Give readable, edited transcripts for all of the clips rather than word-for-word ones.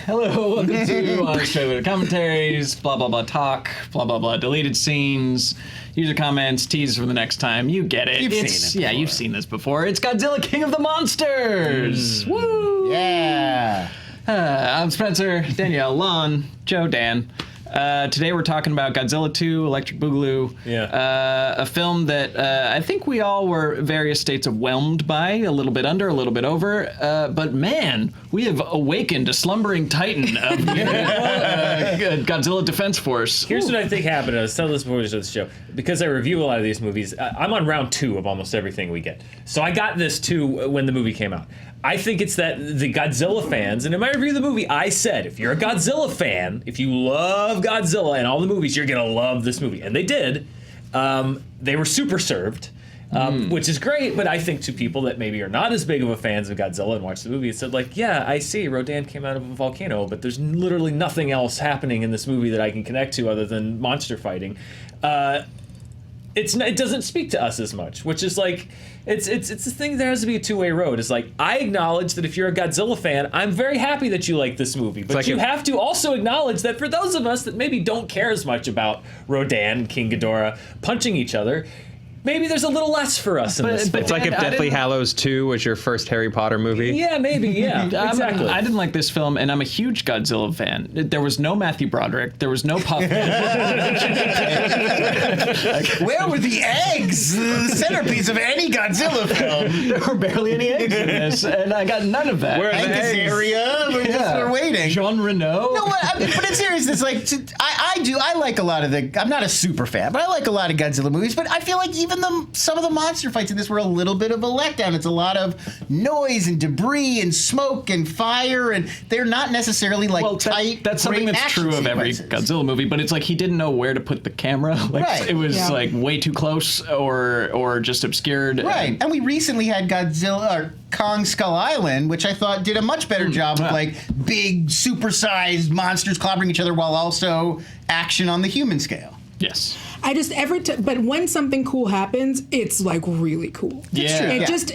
Hello, welcome to Honest Trailer Commentaries, blah, blah, blah, talk, blah, blah, blah, deleted scenes, user comments, tease for the next time. You get it. You've seen it before. Yeah, you've seen this before. It's Godzilla, King of the Monsters. Woo! Yeah. I'm Spencer, Danielle, Lon, Joe, Dan. Today we're talking about Godzilla 2, Electric Boogaloo, a film that I think we all were various states of whelmed by, a little bit under, a little bit over, but man, we have awakened a slumbering titan of Godzilla Defense Force. Here's what I think happened. I was telling this before we started the show. Because I review a lot of these movies, I'm on round 2 of almost everything we get. So I got this too when the movie came out. I think it's that the Godzilla fans, and in my review of the movie, I said, if you're a Godzilla fan, if you love Godzilla and all the movies, you're going to love this movie. And they did. They were super served, which is great, but I think to people that maybe are not as big of a fans of Godzilla and watch the movie, it said like, yeah, I see, Rodan came out of a volcano, but there's literally nothing else happening in this movie that I can connect to other than monster fighting. It doesn't speak to us as much, which is like, it's the thing. There has to be a two-way road. It's like, I acknowledge that if you're a Godzilla fan, I'm very happy that you like this movie, but like you have to also acknowledge that for those of us that maybe don't care as much about Rodan and King Ghidorah punching each other, maybe there's a little less for us in this film. It's like if Deathly Hallows 2 was your first Harry Potter movie. Yeah, maybe, yeah, exactly. I didn't like this film, and I'm a huge Godzilla fan. There was no Matthew Broderick. There was no Puff. Where were the eggs? The centerpiece of any Godzilla film. There were barely any eggs in this, and I got none of that. Where are the Angus eggs? area. We're waiting. Jean Reno. No, but in seriousness, like I like a lot of the. I'm not a super fan, but I like a lot of Godzilla movies. But I feel like even some of the monster fights in this were a little bit of a letdown. It's a lot of noise and debris and smoke and fire, and they're not necessarily like tight. That's something great that's action true of every sequences. Godzilla movie, but it's like he didn't know where to put the camera. Like Right. it was like way too close or just obscured. Right, and we recently had Godzilla or Kong Skull Island, which I thought did a much better job of like big, supersized monsters clobbering each other while also action on the human scale. Yes. I just but when something cool happens, it's like really cool. Yeah. True. It Yeah. just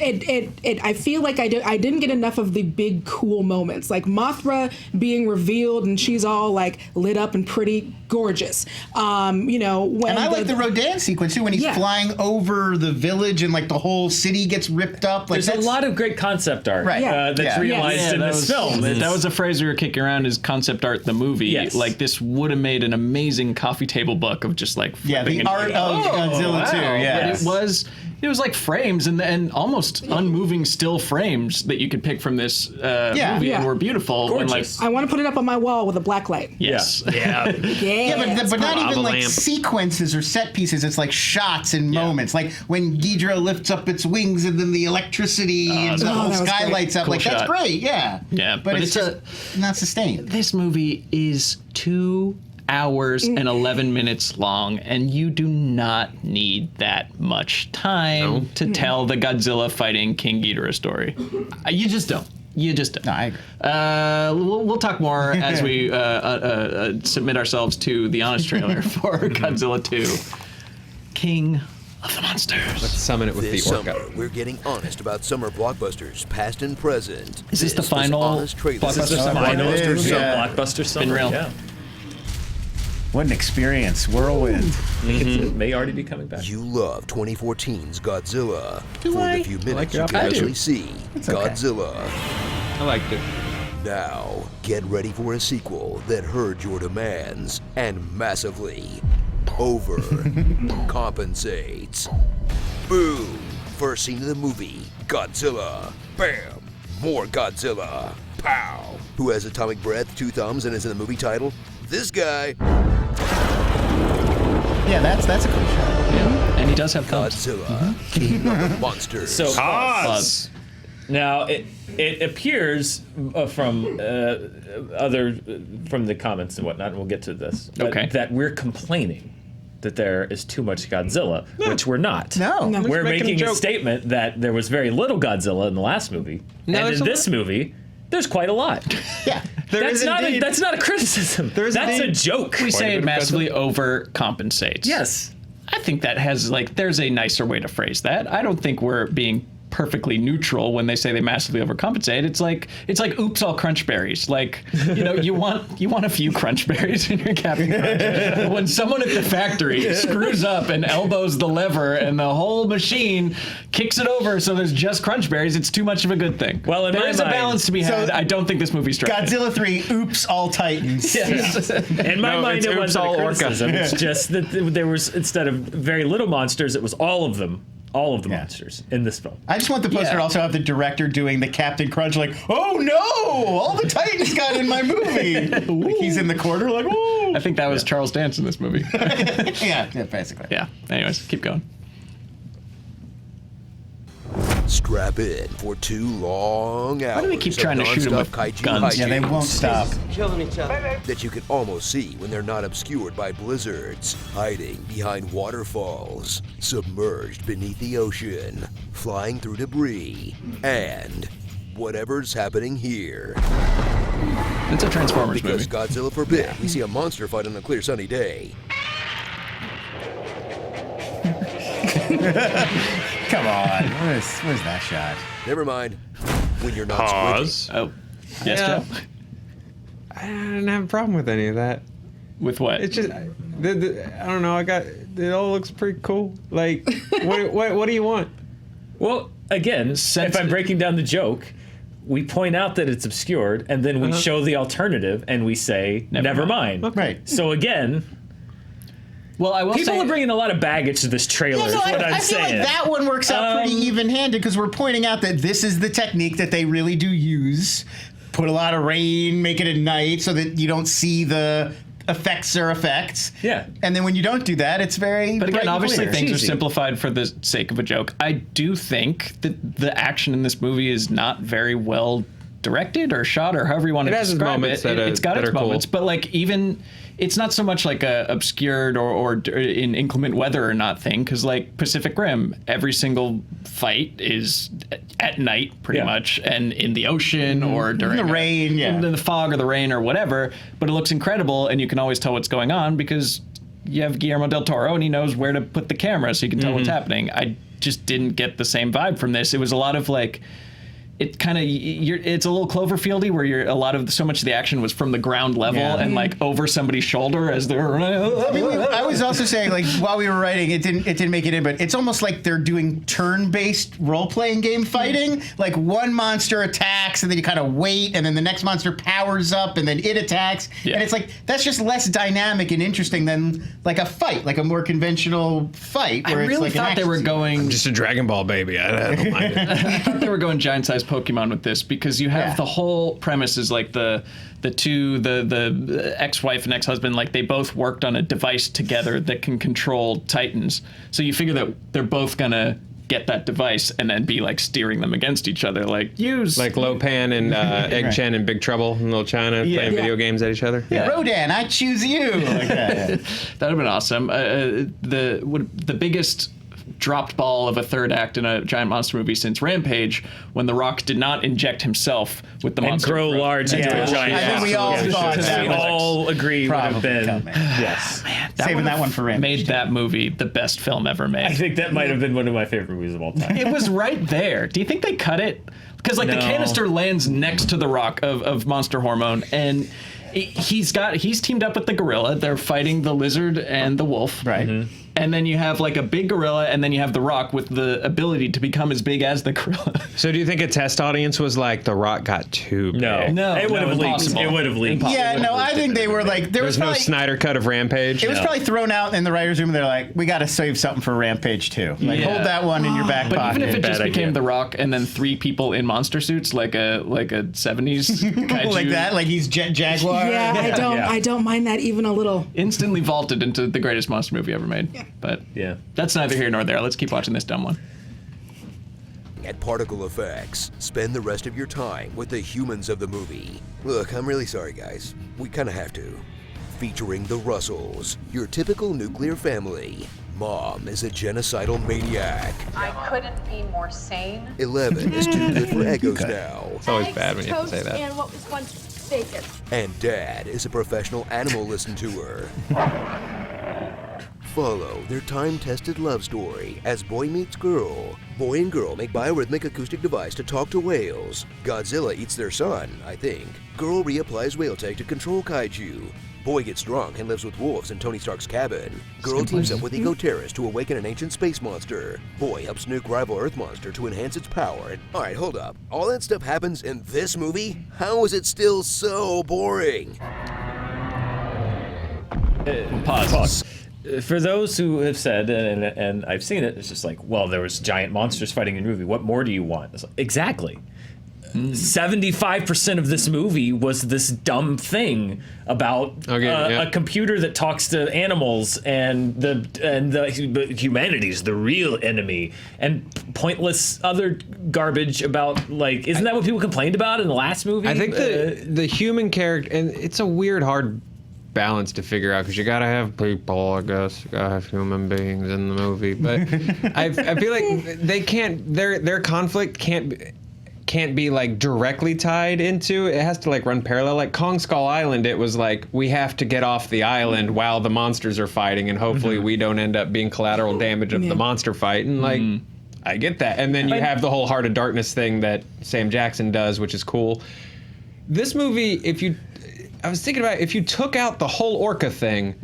I feel like I didn't get enough of the big cool moments, like Mothra being revealed and she's all like lit up and pretty gorgeous. You know, when And I like the Rodan sequence too, when he's flying over the village and like the whole city gets ripped up. Like There's a lot of great concept art Right. that's Yeah. realized in this film. That was a phrase we were kicking around is concept art the movie. Yes. Like this would have made an amazing coffee table book of just like flipping the art of Godzilla too. Yeah, But it was like frames and almost unmoving still frames that you could pick from this movie and were beautiful. When, like, Gorgeous. I want to put it up on my wall with a black light. yes. Yeah. but not even like lamp. sequences or set pieces. It's like shots and moments. Like when Ghidorah lifts up its wings and then the electricity and the whole that was sky great. lights up. Cool Like shot. that's great. Yeah. Yeah, But it's just not sustained. This movie is 2 hours and 11 minutes long, and you do not need that much time to tell the Godzilla fighting King Ghidorah story. You just don't. You just don't. No, I agree. We'll talk more as we submit ourselves to the honest trailer for Godzilla 2. King of the Monsters. Summon it with This the orca. summer, we're getting honest about summer blockbusters, past and present. Is this the final Honest Trailer. blockbuster This is the summer? final It is, blockbuster summer. real. Yeah. What an experience! Whirlwind. It may already be coming back. You love 2014's Godzilla. Do For I? the few like minutes your you can opinion. actually see It's okay. Godzilla. I liked it. Now, get ready for a sequel that heard your demands and massively overcompensates. Boom! First scene of the movie, Godzilla. Bam! More Godzilla. Pow! Who has atomic breath, 2 thumbs, and is in the movie title? This guy, Yeah, that's a cool shot. Yeah. And he does have thumbs. Godzilla, King of the Monsters. So Buzz. now it appears from from the comments and whatnot, and we'll get to this. But Okay. that we're complaining that there is too much Godzilla, which we're not. No. No. We're making a making a joke. statement that there was very little Godzilla in the last movie, No, and there's in a this movie, there's quite a lot. Yeah. That's not a criticism. There is That's a indeed- joke. We say it bit of massively overcompensates. Yes. I think that has, like, there's a nicer way to phrase that. I don't think we're being perfectly neutral when they say they massively overcompensate. It's like oops, all crunch berries. Like, you know, you want a few crunch berries in your Captain Crunch. But when someone at the factory screws up and elbows the lever and the whole machine kicks it over so there's just crunch berries, it's too much of a good thing. Well, there is a balance to be had. I don't think this movie strikes Godzilla 3, oops, all Titans. Yes. In my mind, it wasn't all a orca. criticism. It's just that there was, instead of very little monsters, it was all of them. All of the monsters in this film. I just want the poster to also have the director doing the Captain Crunch, like, oh no, all the Titans got in my movie. Like he's in the corner, like, ooh. I think that was Charles Dance in this movie. yeah, basically. Yeah. Anyways, keep going. Strap in for 2 long hours. Why do they keep trying to shoot him with kaiju guns? Yeah, they hijinks won't stop. Killing each other. that you can almost see when they're not obscured by blizzards, hiding behind waterfalls, submerged beneath the ocean, flying through debris, and whatever's happening here. It's a Transformers Because movie. Godzilla forbid we see a monster fight on a clear sunny day. Come on. What is that shot? Never mind. When you're not Pause. Oh, yes, Yeah. Joe? I didn't have a problem with any of that. With what? It's just, I don't know. It all looks pretty cool. Like, what do you want? Well, again, if I'm breaking down the joke, we point out that it's obscured, and then we show the alternative, and we say, never mind. Right. So again, well, I will people say are bringing a lot of baggage to this trailer, is what I'm I feel saying. like that one works out pretty even-handed because we're pointing out that this is the technique that they really do use. Put a lot of rain, make it at night so that you don't see the effects. Yeah. And then when you don't do that, it's very But bright again, and obviously clear. things are Cheesy. simplified for the sake of a joke. I do think that the action in this movie is not very well directed or shot or however you want to has its describe moments it. It's got that its are cool. moments, but like even it's not so much like a obscured or in inclement weather or not thing, because like Pacific Rim, every single fight is at night pretty much, and in the ocean or during the rain, in the fog or the rain or whatever. But it looks incredible, and you can always tell what's going on because you have Guillermo del Toro, and he knows where to put the camera, so you can tell what's happening. I just didn't get the same vibe from this. It was a lot of like. It kind of it's a little Cloverfieldy where so much of the action was from the ground level and like over somebody's shoulder as they're. I was also saying, like, while we were writing, it didn't make it in, but it's almost like they're doing turn-based role-playing game fighting. Like one monster attacks, and then you kind of wait, and then the next monster powers up, and then it attacks, and it's like that's just less dynamic and interesting than like a fight, like a more conventional fight. Where I really it's like thought they were going. Just a Dragon Ball baby. I don't mind it. I thought they were going giant-sized Pokemon with this because you have the whole premise is like the ex-wife and ex-husband, like they both worked on a device together that can control Titans. So you figure that they're both gonna get that device and then be like steering them against each other, like use Like Lopan and Egg Chen in Big Trouble in Little China playing video games at each other. Rodan, I choose you. Like that. That'd have been awesome. The biggest dropped ball of a third act in a giant monster movie since Rampage, when The Rock did not inject himself with the and monster grow growth. large into a giant. I think we all thought Because that we was all agree would have probably been. coming. Yes. Saving that one for Rampage. Made that movie the best film ever made. I think that might have been one of my favorite movies of all time. It was right there. Do you think they cut it? Because like the No. canister lands next to the Rock of Monster Hormone, and he's teamed up with the gorilla. They're fighting the lizard and the wolf. Right. Mm-hmm. And then you have like a big gorilla, and then you have the Rock with the ability to become as big as the gorilla. So do you think a test audience was like, The Rock got too big? No, it would have leaked. impossible. It would have leaked. Yeah, no, I think they were like there was There's no probably, Snyder cut of Rampage? It was probably thrown out in the writers' room. And they're like, we got to save something for Rampage too. Like, Yeah. hold that one in your back But pocket. even if it just Bad became idea. The Rock and then 3 people in monster suits, like a 70s kaiju, like that, like he's Jet Jaguar. Yeah, I don't mind that even a little. instantly vaulted into the greatest monster movie ever made. But Yeah. that's neither here nor there. Let's keep watching this dumb one. At Particle Effects, spend the rest of your time with the humans of the movie. Look, I'm really sorry, guys. We kind of have to. Featuring the Russells, your typical nuclear family. Mom is a genocidal maniac. I couldn't be more sane. 11 is too good for egos now. It's always bad when you have to say that. And what was once bacon. And Dad is a professional animal listener. follow their time-tested love story as boy meets girl. Boy and girl make biorhythmic acoustic device to talk to whales. Godzilla eats their son, I think. Girl reapplies whale tech to control kaiju. Boy gets drunk and lives with wolves in Tony Stark's cabin. Girl teams up with eco-terrorists to awaken an ancient space monster. Boy helps nuke rival Earth monster to enhance its power. Alright, hold up. All that stuff happens in this movie? How is it still so boring? Pause. For those who have said, and I've seen it, it's just like, well, there was giant monsters fighting in the movie. What more do you want? It's like, exactly. 75% of this movie was this dumb thing about a computer that talks to animals and the humanity's the real enemy, and pointless other garbage about, like, isn't that what people complained about in the last movie? I think the human character, and it's a weird, hard balance to figure out, because you gotta have people, I guess. You gotta have human beings in the movie, but I feel like they can't. Their conflict can't be like directly tied into. It has to like run parallel. Like Kong Skull Island, it was like we have to get off the island while the monsters are fighting, and hopefully we don't end up being collateral damage of the monster fight. And like, I get that. And then you have the whole Heart of Darkness thing that Sam Jackson does, which is cool. This movie, I was thinking about if you took out the whole orca thing,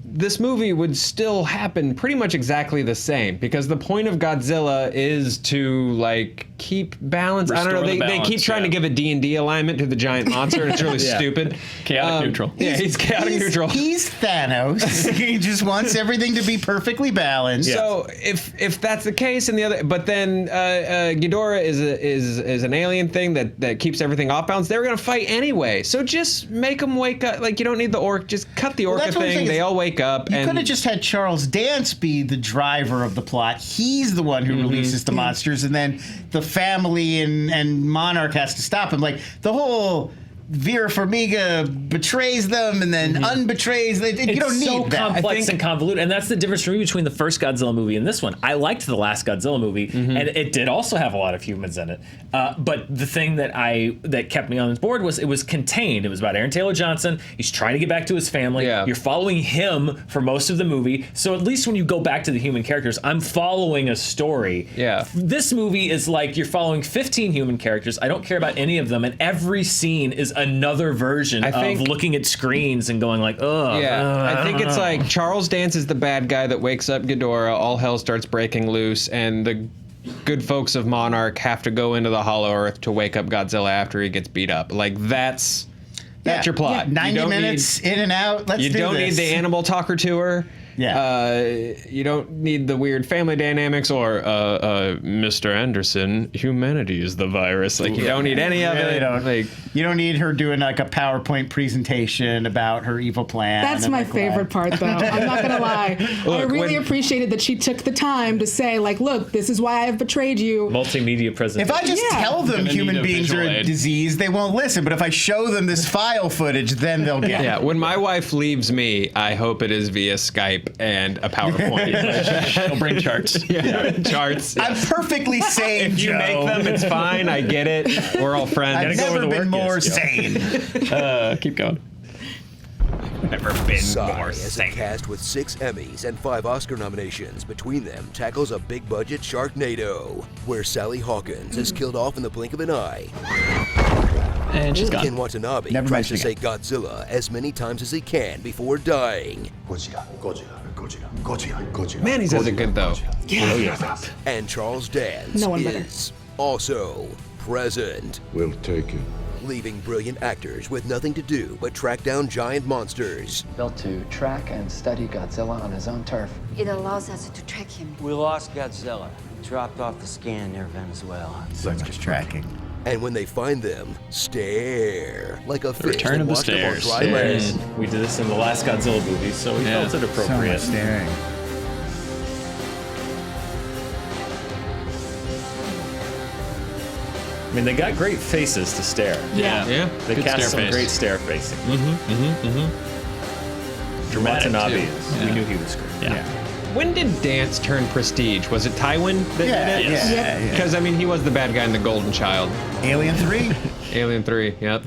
this movie would still happen pretty much exactly the same, because the point of Godzilla is to like keep balance. I don't know. They keep trying to give a D&D alignment to the giant monster, and it's really stupid. Chaotic neutral. Yeah, he's chaotic neutral. He's Thanos. He just wants everything to be perfectly balanced. Yeah. So if that's the case, and but then Ghidorah is an alien thing that keeps everything off balance. They're gonna fight anyway. So just make them wake up. Like, you don't need the orc. Just cut the orca thing. They all wake up. You could have just had Charles Dance be the driver of the plot. He's the one who releases the monsters, and then the family and Monarch has to stop him. Like, the whole Vera Farmiga betrays them and then unbetrays. You don't need so that. complex and convoluted, and that's the difference for me between the first Godzilla movie and this one. I liked the last Godzilla movie, and it did also have a lot of humans in it. But the thing that kept me on this board was it was contained. It was about Aaron Taylor Johnson. He's trying to get back to his family. Yeah. You're following him for most of the movie. So at least when you go back to the human characters, I'm following a story. Yeah. This movie is like you're following 15 human characters. I don't care about any of them, and every scene is another version of looking at screens and going like, ugh. Yeah, I think it's like Charles Dance is the bad guy that wakes up Ghidorah, all hell starts breaking loose, and the good folks of Monarch have to go into the Hollow Earth to wake up Godzilla after he gets beat up. Like, that's your plot. 90 minutes in and out. Let's do this. You don't need the animal talker tour. Yeah. You don't need the weird family dynamics or Mr. Anderson, humanity is the virus. Like, you don't need any of it. Like, you don't need her doing like a PowerPoint presentation about her evil plan. That's my favorite part, though. I'm not gonna lie. I really appreciated that she took the time to say, like, look, this is why I have betrayed you. Multimedia presentation. If I just tell them human beings are a disease, they won't listen. But if I show them this file footage, then they'll get it. Yeah, when my wife leaves me, I hope it is via Skype and a PowerPoint. She'll bring charts. Charts. I'm perfectly sane, If you Joe. make them, it's fine. I get it. We're all friends. I've never been more sane. Keep going. Never been Psy, more as a sane. cast with 6 Emmys and 5 Oscar nominations between them, tackles a big-budget Sharknado, where Sally Hawkins is killed off in the blink of an eye. And she's Ken gone. Watanabe Never tries to mentioned say Godzilla as many times as he can before dying. Man, he says it good, though. And Charles Dance No one better. is also present, We'll take it. leaving brilliant actors with nothing to do but track down giant monsters. Built to track and study Godzilla on his own turf. It allows us to track him. We lost Godzilla. Dropped off the scan near Venezuela. So much tracking. And when they find them, stare like a fish Return that of the washed up on Stairs. dry Yeah. land. We did this in the last Godzilla movie, so we felt it So much appropriate. staring. I mean, they got great faces to stare. Yeah. Yeah. They Good cast stare some face. great stare facing. Dramatic, Watanabe too. is. Yeah. We knew he was great. Yeah. When did Dance turn prestige? Was it Tywin that did it? Yeah. Because, I mean, he was the bad guy in The Golden Child. Alien 3. Alien 3, yep.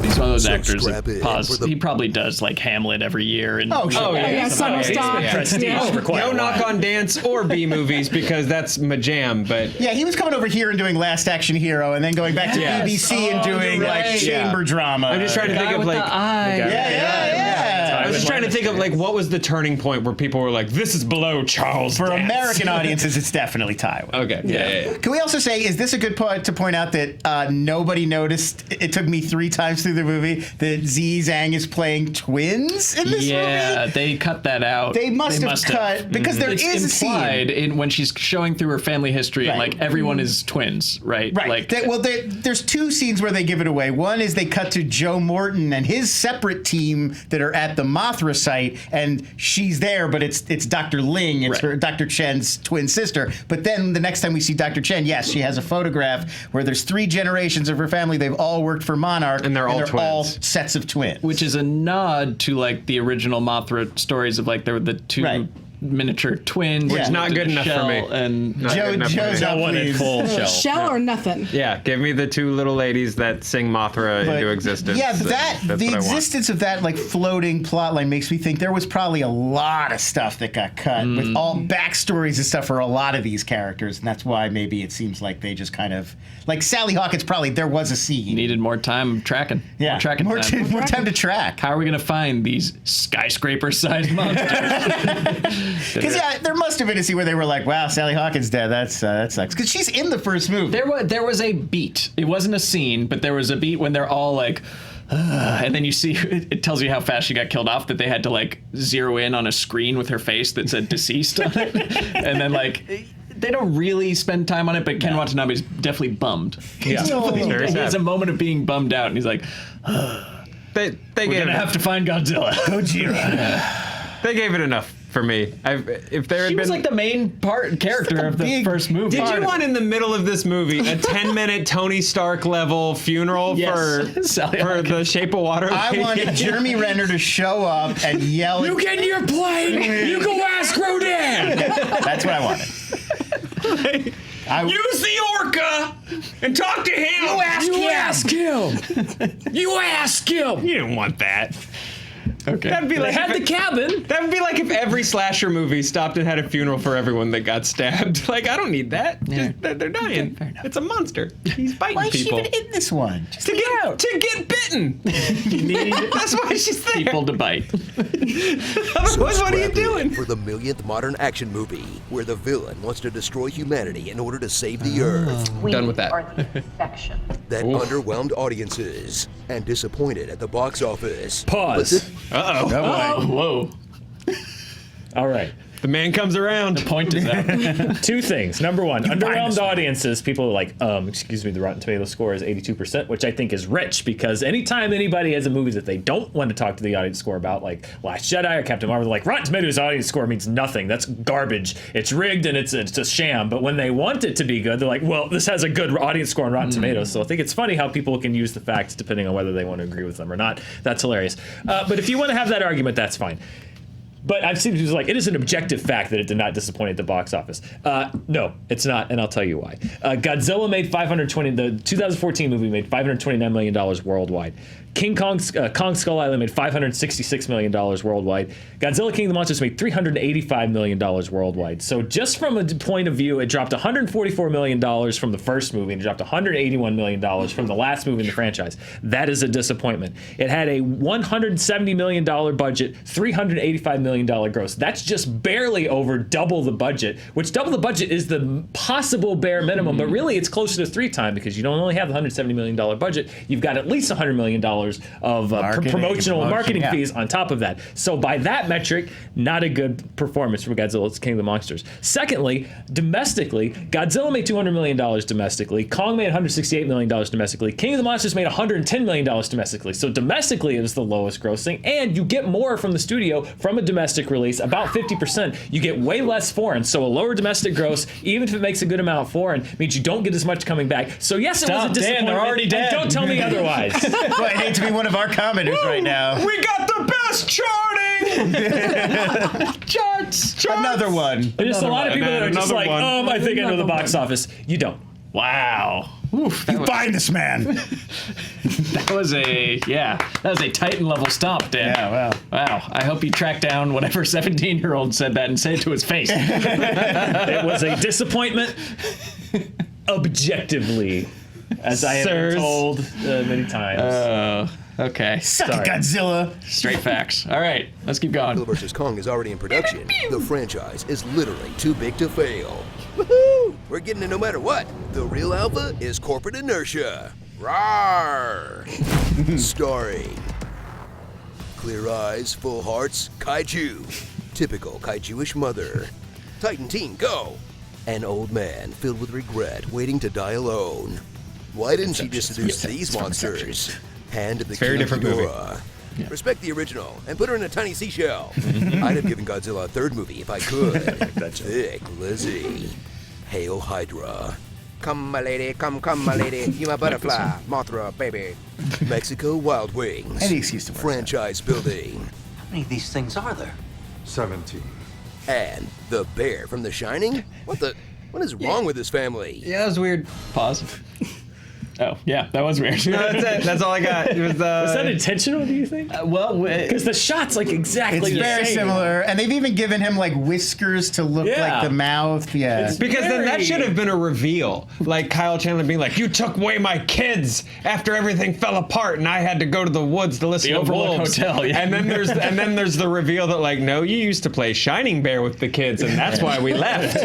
He's one of those So actors strap in that pause. for the- He probably does like Hamlet every year. And Oh, sure. yeah, summer stock. Prestige Yeah. for quite No a knock while. on dance or B movies because that's my jam, but Yeah, he was coming over here and doing Last Action Hero, and then going back to Yes. BBC and doing you're like right. chamber drama. I'm just trying to think Guy of with like. the eye. I was just trying to think of like what was the turning point where people were like, "This is below Charles." For Dance. American audiences, it's definitely Taiwan. Okay. Yeah. Can we also say, is this a good point to point out that nobody noticed? It took me 3 times through the movie that Z Zhang is playing twins in this Yeah, movie. they cut that out. They must have cut because there It's is a implied scene. in when she's showing through her family history, and Right. like everyone is twins, right? Right. Like, There's 2 scenes where they give it away. One is they cut to Joe Morton and his separate team that are at the Mothra site, and she's there, but it's Dr. Ling, it's Right. her Dr. Chen's twin sister. But then the next time we see Dr. Chen, yes, she has a photograph where there's 3 generations of her family. They've all worked for Monarch, And they're all twins. sets of twins. which is a nod to like the original Mothra stories of like there were the 2 Right. miniature twins. Which which is not lived good in a enough for me. shell, And Not good enough for me. Joe's No up, one in please. full shell. Shell or nothing. Yeah, give me the 2 little ladies that sing Mothra But, into existence. Yeah, and that's what the I want. existence of that like floating plot line makes me think there was probably a lot of stuff that got cut with all backstories and stuff for a lot of these characters, and that's why maybe it seems like they just kind of like Sally Hawkins. Probably there was a scene. needed more time tracking. Yeah, more tracking more, time. more time to track. How are we gonna find these skyscraper-sized monsters? Because there must have been a scene where they were like, "Wow, Sally Hawkins dead. That sucks." Because she's in the first movie. There was a beat. It wasn't a scene, but there was a beat when they're all like, and then you see it tells you how fast she got killed off. That they had to like zero in on a screen with her face that said deceased on it, and then like. They don't really spend time on it, but Ken Watanabe's definitely bummed. Yeah. He has a moment of being bummed out, and he's like, They "We're gave gonna have to find Godzilla." They gave it enough for me. If there had She been was like the main character of the big- first movie. Did you want in the middle of this movie a 10-minute Tony Stark level funeral Yes. for Sally The Hawkins. Shape of Water? I wanted Jeremy Renner to show up and yell. You get in your plane. You go ask Rodan. That's what I wanted. Use the orca and talk to him. You ask him. You ask him. You didn't want that. Okay. That'd be They like had the cabin. That would be like if every slasher movie stopped and had a funeral for everyone that got stabbed. Like, I don't need that. Yeah. Just, they're dying. It's a monster. He's biting Why is she people. even in this one? Just to get bitten. You need That's why she's there. people to bite. Otherwise, what are you Strap in doing? for the millionth modern action movie where the villain wants to destroy humanity in order to save the Earth? We Done with that. are the infection. That underwhelmed audiences and disappointed at the box office. Pause. Uh-oh. Oh, whoa. All right. The man comes around. Point is out. 2 things. Number 1, find underwhelmed this one. audiences. People are like, excuse me, the Rotten Tomatoes score is 82%, which I think is rich because anytime anybody has a movie that they don't want to talk to the audience score about, like Last Jedi or Captain Marvel, like Rotten Tomatoes audience score means nothing. That's garbage. It's rigged and it's a sham. But when they want it to be good, they're like, well, this has a good audience score on Rotten Tomatoes. So I think it's funny how people can use the facts depending on whether they want to agree with them or not. That's hilarious. But if you want to have that argument, that's fine. But I've seen who's like, it is an objective fact that it did not disappoint at the box office. No, it's not, and I'll tell you why. Godzilla made the 2014 movie made $529 million worldwide. Kong Skull Island made $566 million worldwide. Godzilla King of the Monsters made $385 million worldwide. So just from a point of view, it dropped $144 million from the first movie and it dropped $181 million from the last movie in the franchise. That is a disappointment. It had a $170 million budget, $385 million gross. That's just barely over double the budget, which double the budget is the possible bare minimum, but really it's closer to 3 times because you don't only have the $170 million budget, you've got at least $100 million of promotional marketing fees on top of that. So by that metric, not a good performance from Godzilla King of the Monsters. Secondly, domestically, Godzilla made $200 million domestically. Kong made $168 million domestically. King of the Monsters made $110 million domestically. So domestically, it was the lowest grossing. And you get more from the studio from a domestic release, about 50%. You get way less foreign. So a lower domestic gross, even if it makes a good amount foreign, means you don't get as much coming back. So yes, it was a Dan, disappointment. they're already dead. And don't tell me otherwise. Well, I hate to be one of our commenters right now. We got the best charting! Charts. Another one. There's just a lot of people that are just Another like, one. I think I know the box office. You don't. Wow. Oof, You find this man. that was a Titan level stomp, Dan. Yeah, wow. Wow. I hope he tracked down whatever 17-year-old said that and said it to his face. It was a disappointment, objectively, as I have been told many times. Okay. Suck it, Godzilla. Straight facts. All right, let's keep going. Godzilla vs. Kong is already in production. The franchise is literally too big to fail. Woohoo! We're getting it no matter what. The real alpha is corporate inertia. Rawr! Starring clear eyes, full hearts, kaiju. Typical kaiju-ish mother. Titan team, go! An old man filled with regret, waiting to die alone. Why didn't she just seduce these monsters? Hand of the very King different movie. Ghidorah. Yeah. Respect the original and put her in a tiny seashell. I'd have given Godzilla a third movie if I could. Thick Lizzie. Hail Hydra. Come, my lady, come, my lady. You my butterfly, Mothra, baby. Mexico Wild Wings. Any excuse to work. Franchise building. How many of these things are there? 17. And the bear from The Shining? What is wrong with this family? Yeah, that was weird. Pause. Oh, yeah, that was weird. No, that's it. That's all I got. It was that intentional, do you think? Because the shot's like exactly It's the very same. similar, and they've even given him like whiskers to look like the mouth. Yeah, because then that should have been a reveal, like Kyle Chandler being like, "You took away my kids after everything fell apart, and I had to go to the woods to listen The to Overlook wolves." Hotel, yeah. And then there's the reveal that like, no, you used to play Shining Bear with the kids, and that's why we left.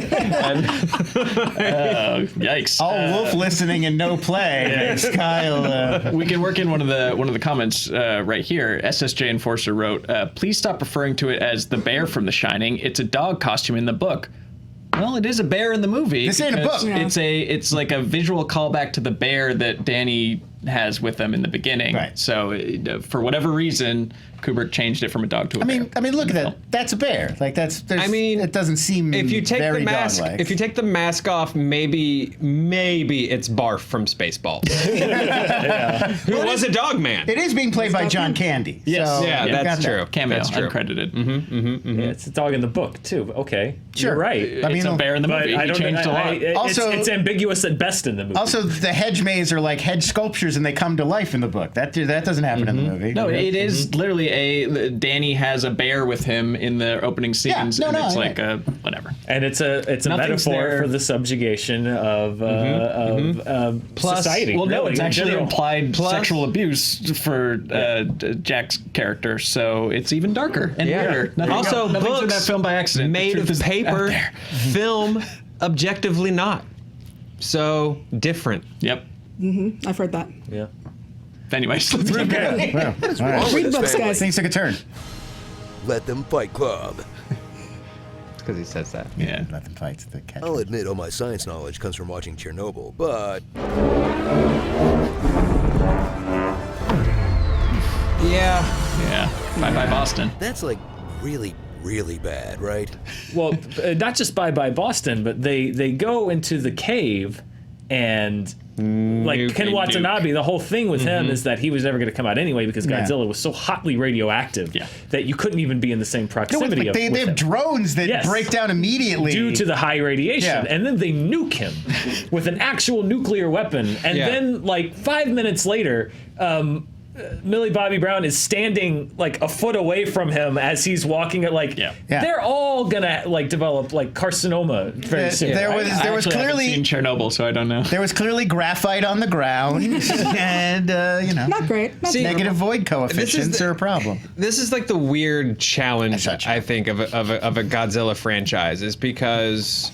Yikes! all wolf listening and no play. Makes Kyle. We can work in one of the comments right here. SSJ Enforcer wrote, "Please stop referring to it as the bear from The Shining. It's a dog costume in the book." Well, it is a bear in the movie. This ain't a book. Yeah. It's like a visual callback to the bear that Danny has with them in the beginning. Right. So for whatever reason, Kubrick changed it from a dog to a bear. I mean, look at that. That's a bear. Like it doesn't seem if you take very the mask, dog-like. if you take the mask off, maybe it's Barf from Spaceballs, who was a dog man. It is being played by John Candy. Yes. So Yeah, you've got that's that. true. Cameo, That's true. uncredited. Yeah, it's a dog in the book too. Okay, Sure. you're right. It's a bear in the movie. But I He don't changed a lot. Also- it's ambiguous at best in the movie. Also, the hedge maze are like hedge sculptures, and they come to life in the book. That doesn't happen in the movie. No, it is literally Danny has a bear with him in the opening scenes, and it's like whatever. And it's a Nothing's metaphor there. for the subjugation of Plus, society. well, no, really, it's in actually general. implied sexual abuse for Jack's character, so it's even darker and weirder. Nothing's in books that film by accident. The made truth of is out paper, there. film objectively not. So different. Yep. I've heard that. Yeah. Anyways, let's keep going. Wow. What is All right. wrong with Read this books, family? guys. Things took a turn. Let them fight club. Because he says that. Yeah. Nothing fights the cat. I'll admit all my science knowledge comes from watching Chernobyl, but Yeah. Bye bye Boston. that's like really, really bad, right? Well, not just Bye Boston, but they go into the cave and like Ken Watanabe, the whole thing with him is that he was never going to come out anyway because Godzilla was so hotly radioactive that you couldn't even be in the same No, proximity but they with have him. drones that break down immediately due to the high radiation, and then they nuke him with an actual nuclear weapon, and then like 5 minutes later, Millie Bobby Brown is standing like a foot away from him as he's walking at like they're all gonna like develop like carcinoma very soon. There was I actually clearly haven't seen Chernobyl, so I don't know. There was clearly graphite on the ground, and Not great. Not negative void coefficients are a problem. This is like the weird challenge I think of a Godzilla franchise is because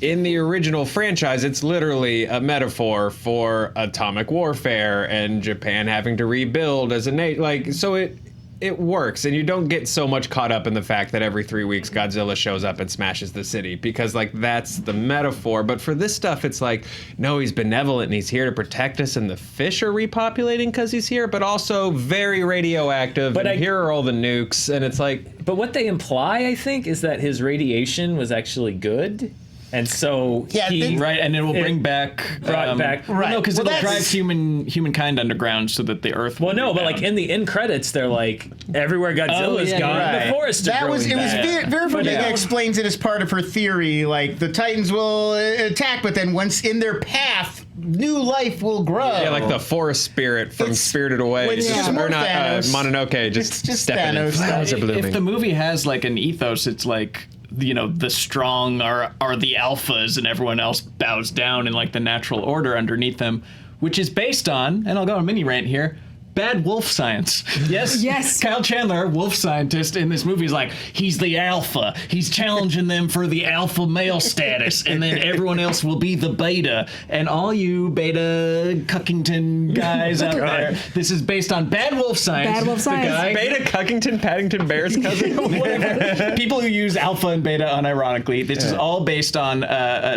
in the original franchise, it's literally a metaphor for atomic warfare and Japan having to rebuild as a nation. Like, so it works, and you don't get so much caught up in the fact that every 3 weeks Godzilla shows up and smashes the city because, like, that's the metaphor. But for this stuff, it's like, no, he's benevolent and he's here to protect us, and the fish are repopulating because he's here, but also very radioactive. But here are all the nukes, and it's like. But what they imply, I think, is that his radiation was actually good. And so and it will bring back right. Well, no, because it'll drive humankind underground so that the Earth. Well, no, but like in the end credits, they're like everywhere Godzilla's gone, the forests are growing back. Vera Farmiga explains it as part of her theory. Like the Titans will attack, but then once in their path, new life will grow. Yeah, like the forest spirit from Spirited Away. It's just or more not Thanos. Mononoke. Just stepping in. Thanos. Flowers are blooming. If the movie has like an ethos, it's like, you know, the strong are the alphas and everyone else bows down in like the natural order underneath them, which is based on, and I'll go on a mini rant here, bad wolf science. Yes? Yes. Kyle Chandler, wolf scientist in this movie, is like, he's the alpha. He's challenging them for the alpha male status, and then everyone else will be the beta. And all you beta Cuckington guys out there, this is based on bad wolf science. Bad wolf science. The guy, Beta Cuckington Paddington Bear's cousin. whatever. People who use alpha and beta unironically. This is all based on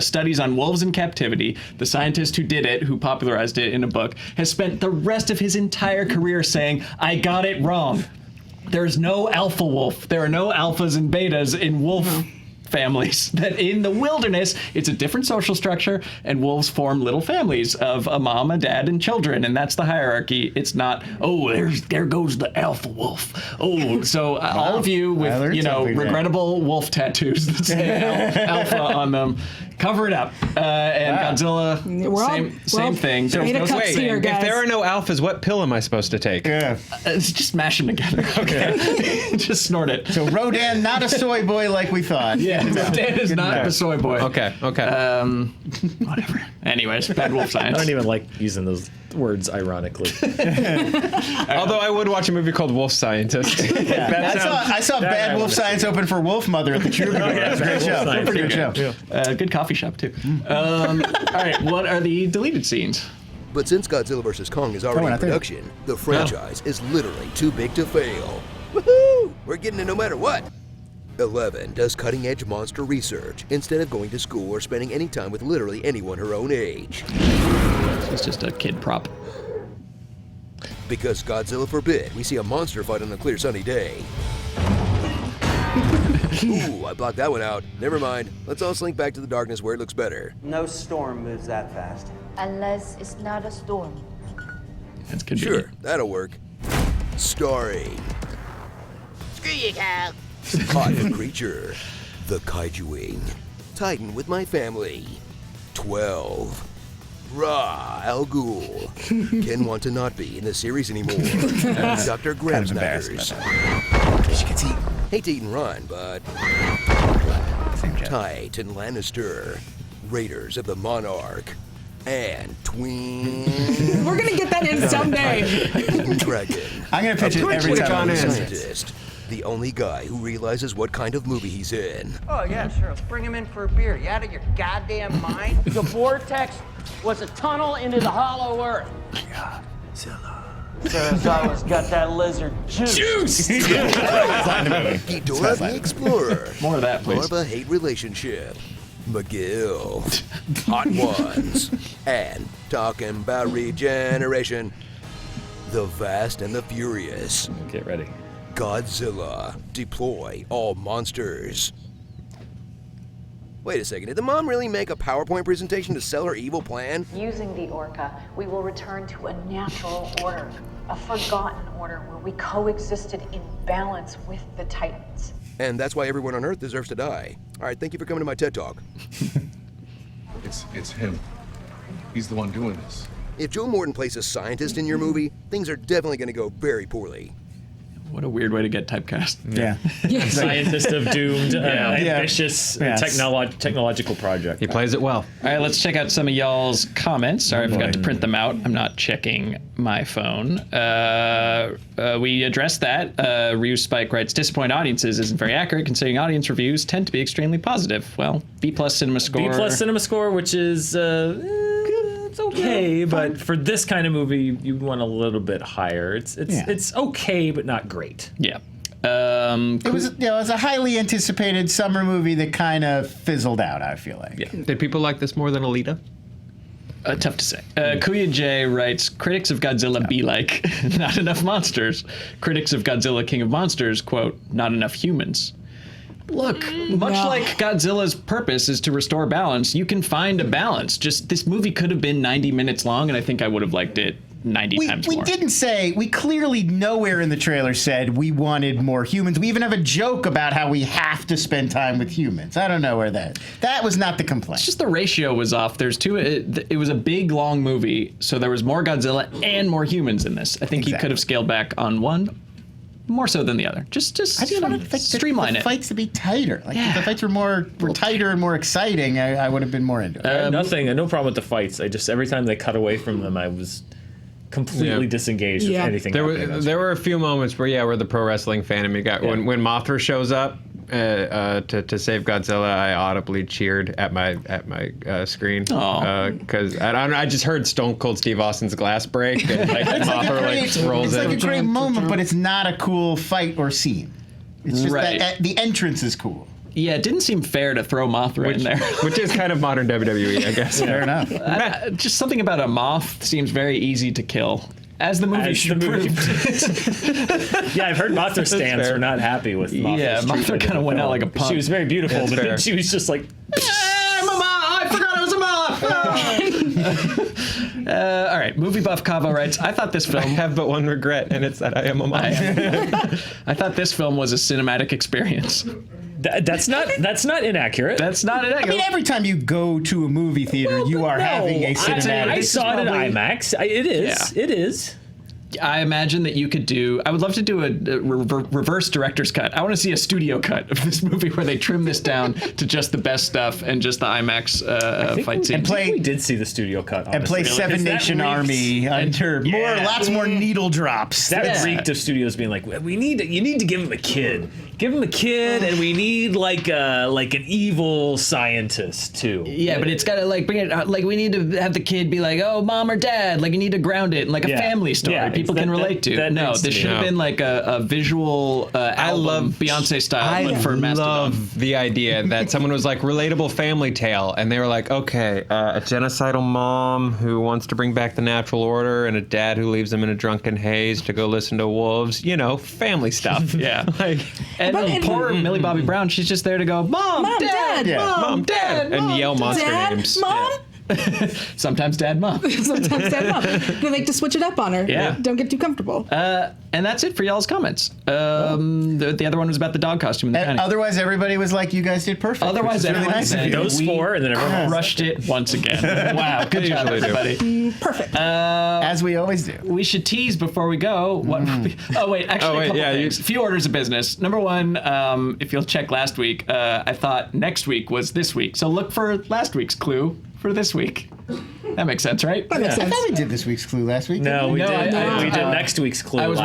studies on wolves in captivity. The scientist who did it, who popularized it in a book, has spent the rest of his entire career saying, I got it wrong. There's no alpha wolf. There are no alphas and betas in wolf families. That in the wilderness, it's a different social structure, and wolves form little families of a mom, a dad, and children, and that's the hierarchy. It's not, oh, there goes the alpha wolf. Oh, so all of you with, you know, regrettable wolf tattoos that say alpha on them, cover it up. And Godzilla, same thing. So Wait, here, if there are no alphas, what pill am I supposed to take? Yeah. Just mash them together. Okay. Just snort it. So Rodan, not a soy boy like we thought. Yeah, Rodan is not a soy boy. Okay. Whatever. Anyways, bad wolf science. I don't even like using those words ironically. Although I would watch a movie called Wolf Scientist. I saw Bad Wolf Science open for Wolf Mother at the Troubadour. It's a great show. Pretty good show. Good coffee shop, too. All right, what are the deleted scenes? But since Godzilla vs. Kong is already in production, the franchise is literally too big to fail. Woohoo! We're getting it no matter what. 11 does cutting-edge monster research instead of going to school or spending any time with literally anyone her own age. It's just a kid prop. Because Godzilla forbid we see a monster fight on a clear sunny day. Ooh, I blocked that one out. Never mind. Let's all slink back to the darkness where it looks better. No storm moves that fast. Unless it's not a storm. That's convenient. Sure, that'll work. Starring Screw you, Kyle. Hot Creature, The Kaijuing, Titan with My Family, 12, Ra Al Ghul, Ken Want to Not Be in the series anymore, Dr. Gramsnackers. As you can see, hate to eat and run, but Titan Lannister, Raiders of the Monarch, and Twin. We're gonna get that in someday. Dragon. I'm gonna pitch it every time I'm scientist. The only guy who realizes what kind of movie he's in. Oh, yeah, sure. Let's bring him in for a beer. You out of your goddamn mind? The vortex was a tunnel into the hollow earth. Godzilla. Sarazawa's got that lizard juice. Ghidorah the Explorer. More of that, please. More of a hate relationship. McGill. Hot Ones. And talking about regeneration. The Fast and the Furious. Get ready. Godzilla. Deploy all monsters. Wait a second, did the mom really make a PowerPoint presentation to sell her evil plan? Using the Orca, we will return to a natural order, a forgotten order where we coexisted in balance with the Titans. And that's why everyone on Earth deserves to die. All right, thank you for coming to my TED Talk. It's him. He's the one doing this. If Joe Morton plays a scientist in your movie, things are definitely going to go very poorly. What a weird way to get typecast. Yeah. Scientist of doomed, ambitious technological project. He plays it well. All right, let's check out some of y'all's comments. Sorry, I forgot to print them out. I'm not checking my phone. We addressed that. Ryu Spike writes, disappoint audiences isn't very accurate considering audience reviews tend to be extremely positive. Well, B+ cinema score. B+ cinema score, which is it's okay, but for this kind of movie, you want a little bit higher. It's okay, but not great. Yeah. It was a highly anticipated summer movie that kind of fizzled out, I feel like. Yeah. Did people like this more than Alita? Tough to say. Kuya J writes, critics of Godzilla be like, not enough monsters. Critics of Godzilla King of Monsters, quote, not enough humans. Look, much like Godzilla's purpose is to restore balance, you can find a balance. Just this movie could have been 90 minutes long, and I think I would have liked it 90 times more. We clearly nowhere in the trailer said we wanted more humans. We even have a joke about how we have to spend time with humans. I don't know where that was not the complaint. It's just the ratio was off. There's two. It was a big, long movie, so there was more Godzilla and more humans in this. I think he could have scaled back on one more so than the other. Just I just wanted streamline the it. Fights to be tighter. Like if the fights were tighter and more exciting, I would have been more into it. No problem with the fights. I just every time they cut away from them, I was completely disengaged with anything. There were a few moments where the pro wrestling fan in me got when Mothra shows up to save Godzilla, I audibly cheered at my screen because I just heard Stone Cold Steve Austin's glass break and Mothra rolls in. It's like a great moment, but it's not a cool fight or scene. It's just that the entrance is cool. Yeah, it didn't seem fair to throw Mothra in there. Which is kind of modern WWE, I guess. Fair enough. Just something about a moth seems very easy to kill. As the movie proved. Yeah, I've heard Mothra stands were not happy with Mothra. Yeah, Mothra kind of went out like a punk. She was very beautiful, but then she was just like, I'm a moth! I forgot I was a moth! All right, Movie Buff Cavo writes, I thought this film... I have but one regret, and it's that I am a moth. I thought this film was a cinematic experience. That's not inaccurate. That's not inaccurate. I mean, every time you go to a movie theater, you are having a cinematic. I saw it in IMAX. It is. Yeah. It is. I imagine that you could do. I would love to do a reverse director's cut. I want to see a studio cut of this movie where they trim this down to just the best stuff and just the IMAX fight scenes. We did see the studio cut, honestly. And play Seven Nation Army under lots more needle drops. That reeked of studios being like, you need to give him a kid. Give him a kid, and we need like an evil scientist too. Yeah, but it's got to bring it. We need to have the kid be like, oh, mom or dad. You need to ground it in a family story people can relate to. No, this should have been like a visual album, Beyonce style, for Mastodon. I love the idea that someone was like relatable family tale, and they were like, okay, a genocidal mom who wants to bring back the natural order, and a dad who leaves them in a drunken haze to go listen to wolves. Family stuff. Yeah. And poor Millie Bobby Brown, she's just there to go, Mom, Dad, Mom, Dad, and yell monster names. Mom? Sometimes Dad, Mom. Sometimes Dad, Mom. They like to switch it up on her. Yeah. Don't get too comfortable. And that's it for y'all's comments. The other one was about the dog costume in the dining. Otherwise, everybody was like, you guys did perfect. Otherwise, really everyone nice. Those four, and then everyone crushed it once again. Wow, good job, everybody. Perfect. As we always do. We should tease before we go. What? A couple things. A few orders of business. Number one, if you'll check last week, I thought next week was this week. So look for last week's clue for this week. That makes sense, right? That makes sense. I thought we did this week's clue last week. No, we did. We did next week's clue. We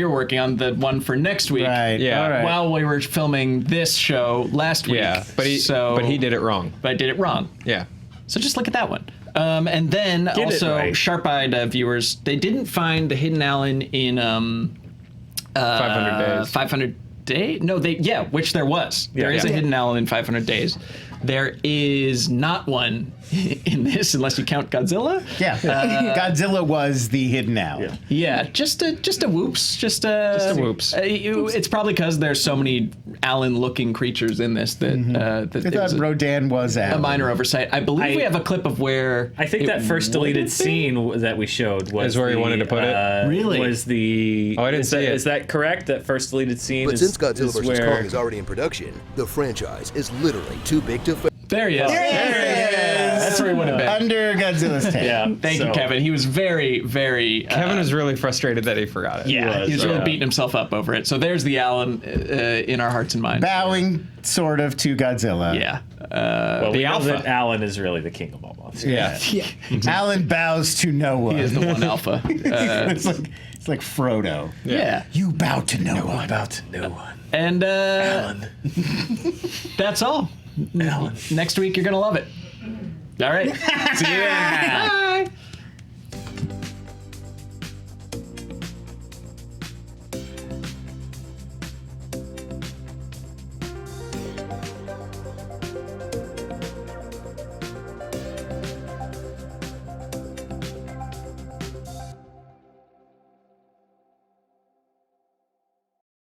were working on the one for next week. Right. Yeah. All right. While we were filming this show last week. Yeah, but he did it wrong. But I did it wrong. Yeah. So just look at that one. And then also sharp-eyed viewers, they didn't find the hidden Allen in 500 Days. 500 Days? No, which there was. There is a hidden Allen in 500 Days. There is not one in this, unless you count Godzilla. Yeah, Godzilla was the hidden Allen. Yeah, just a whoops, just a whoops. It's probably because there's so many Allen-looking creatures in this that I thought Rodan was Allen. a minor oversight. I believe we have a clip of where I think that first deleted scene that we showed was where he wanted to put it. Really? Was the? Oh, I didn't see it. Is that correct? That first deleted scene. But since Godzilla vs. Kong is already in production, the franchise is literally too big to fail. There he is. There he is. That's where he would have been. Under Godzilla's tail. Yeah. Thank you, Kevin. He was very, very... Kevin was really frustrated that he forgot it. Yeah, he was really beating himself up over it. So there's the Allen in our hearts and minds. Bowing, sort of, to Godzilla. Yeah. We know that Allen is really the king of all monsters. Yeah. Allen bows to no one. He is the one alpha. It's like Frodo. Yeah. You bow to no one. Bow to no one. And Allen. That's all. Allen. Next week, you're going to love it. All right. See you then. Bye.